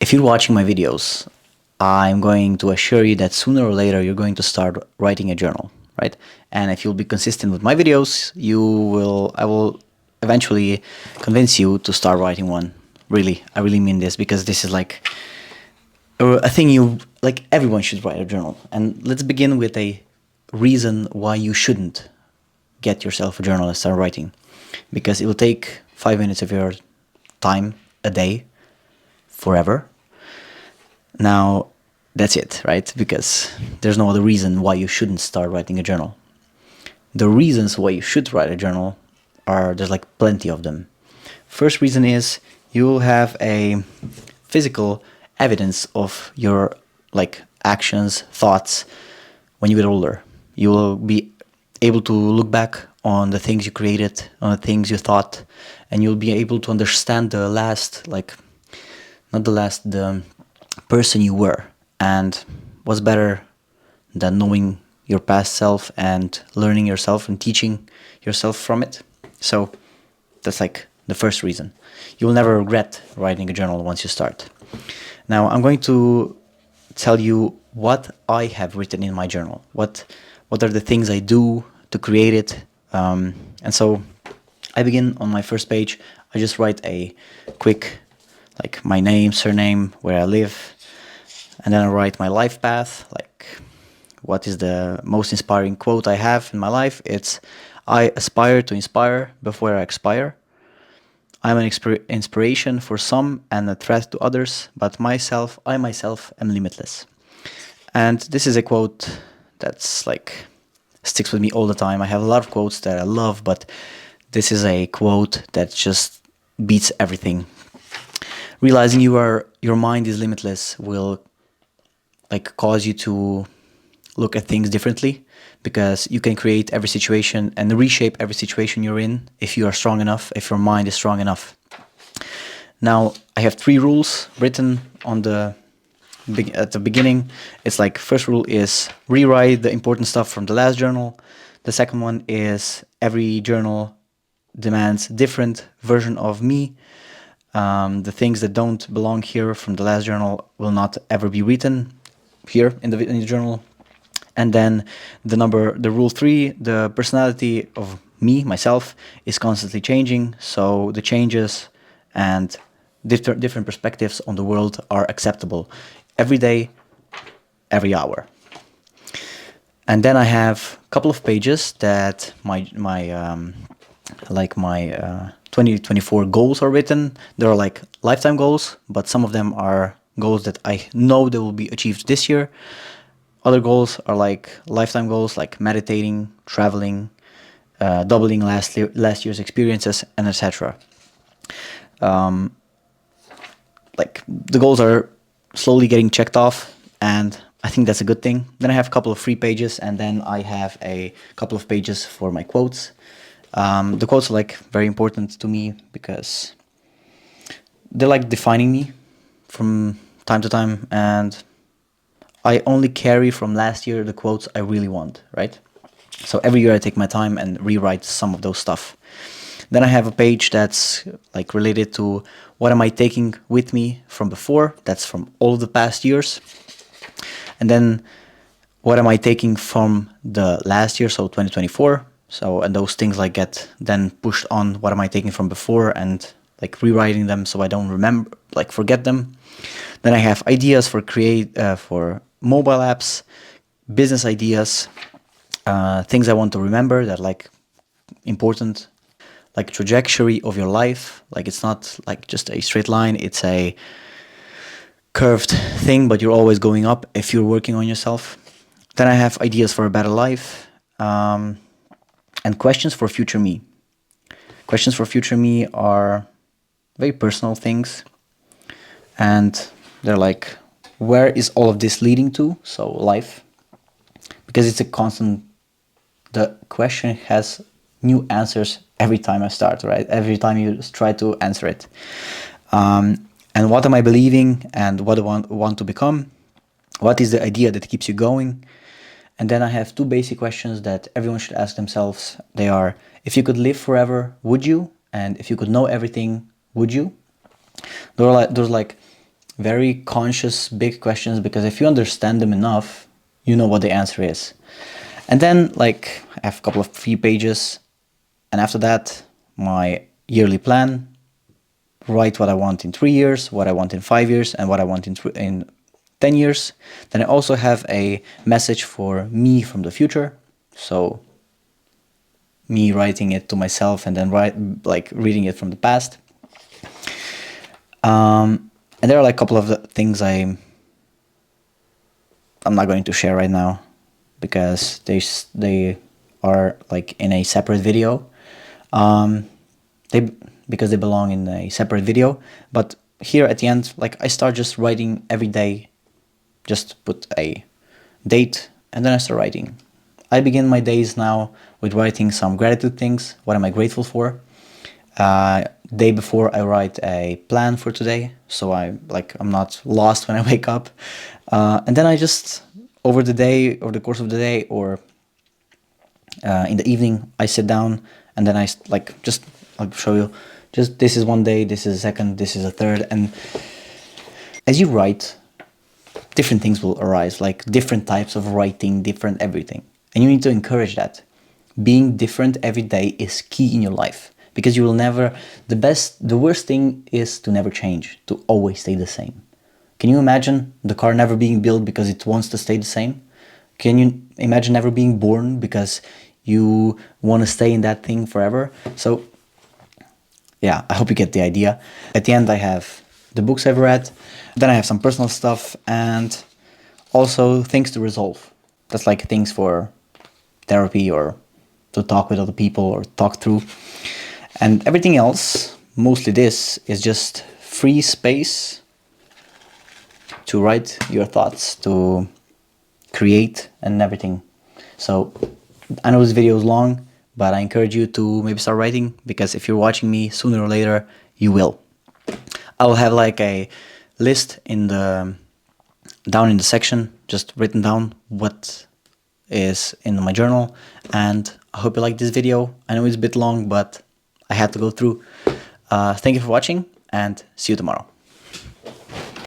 If you're watching my videos, I'm going to assure you that sooner or later you're going to start writing a journal, right? And if you'll be consistent with my videos, I will eventually convince you to start writing one. Really, I really mean this, because this is like a thing everyone should write a journal. And let's begin with a reason why you shouldn't get yourself a journal and start writing. Because it will take 5 minutes of your time a day forever. Now, that's it, right? Because there's no other reason why you shouldn't start writing a journal. The reasons why you should write a journal there's like plenty of them. First reason is you'll have a physical evidence of your actions, thoughts when you get older. You will be able to look back on the things you created, on the things you thought, and you'll be able to understand the person you were. And what's better than knowing your past self and learning yourself and teaching yourself from it? So that's like the first reason. You will never regret writing a journal once you start. Now I'm going to tell you what I have written in my journal. What are the things I do to create it? And so I begin on my first page. I just write a quick, my name, surname, where I live. And then I write my life path, what is the most inspiring quote I have in my life. It's, I aspire to inspire before I expire. I'm an inspiration for some and a threat to others, but I myself am limitless. And this is a quote that's sticks with me all the time. I have a lot of quotes that I love, but this is a quote that just beats everything. Realizing your mind is limitless will cause you to look at things differently, because you can create every situation and reshape every situation you're in if you are strong enough, if your mind is strong enough. Now, I have 3 rules written at the beginning. It's first rule is rewrite the important stuff from the last journal. The second one is every journal demands different version of me. The things that don't belong here from the last journal will not ever be written here in the journal. And then the rule 3, the personality of myself, is constantly changing. So the changes and different perspectives on the world are acceptable every day, every hour. And then I have a couple of pages that my 2024 goals are written. There are lifetime goals, but some of them are goals that I know they will be achieved this year. Other goals are lifetime goals, like meditating, traveling, doubling last year's experiences, and etc. The goals are slowly getting checked off, and I think that's a good thing. Then I have a couple of free pages, and then I have a couple of pages for my quotes. The quotes are very important to me because they're defining me from time to time, and I only carry from last year the quotes I really want, right? So every year I take my time and rewrite some of those stuff. Then I have a page that's related to what am I taking with me from before. That's from all of the past years. And then what am I taking from the last year, so 2024. And those things get then pushed on what am I taking from before, and rewriting them so I don't remember, forget them. Then I have ideas for for mobile apps, business ideas, things I want to remember that important, trajectory of your life. It's not just a straight line, it's a curved thing, but you're always going up if you're working on yourself. Then I have ideas for a better life, and questions for future me. Questions for future me are very personal things, and they're where is all of this leading to? So life, because it's a constant. The question has new answers every time I start, right? Every time you try to answer it. And what am I believing, and what do I want to become? What is the idea that keeps you going? And then I have 2 basic questions that everyone should ask themselves. They are, if you could live forever, would you? And if you could know everything, would you? Those very conscious, big questions, because if you understand them enough, you know what the answer is. And then, like, I have a couple of free pages, and after that, my yearly plan, write what I want in 3 years, what I want in 5 years, and what I want in 10 years. Then I also have a message for me from the future. So me writing it to myself and then reading it from the past. And there are like a couple of things I'm not going to share right now because they are like in a separate video. Because they belong in a separate video. But here at the end, like, I start just writing every day. Just put a date and then I start writing. I begin my days now with writing some gratitude things. What am I grateful for? Day before, I write a plan for today, so I'm not lost when I wake up. And then I just, over the course of the day, or in the evening, I sit down and then I'll show you. Just, this is one day, this is a second, this is a third, and as you write, different things will arise, like different types of writing, different everything. And you need to encourage that. Being different every day is key in your life, because you will never, the worst thing is to never change, to always stay the same. Can you imagine the car never being built because it wants to stay the same? Can you imagine never being born because you want to stay in that thing forever? So yeah, I hope you get the idea. At the end, I have the books I've read, then I have some personal stuff, and also things to resolve. That's like things for therapy or to talk with other people or talk through. And everything else, mostly this, is just free space to write your thoughts, to create and everything. So I know this video is long, but I encourage you to maybe start writing, because if you're watching me, sooner or later you will. I will have like a list down in the section, just written down what is in my journal. And I hope you like this video. I know it's a bit long, but I had to go through. Thank you for watching, and see you tomorrow.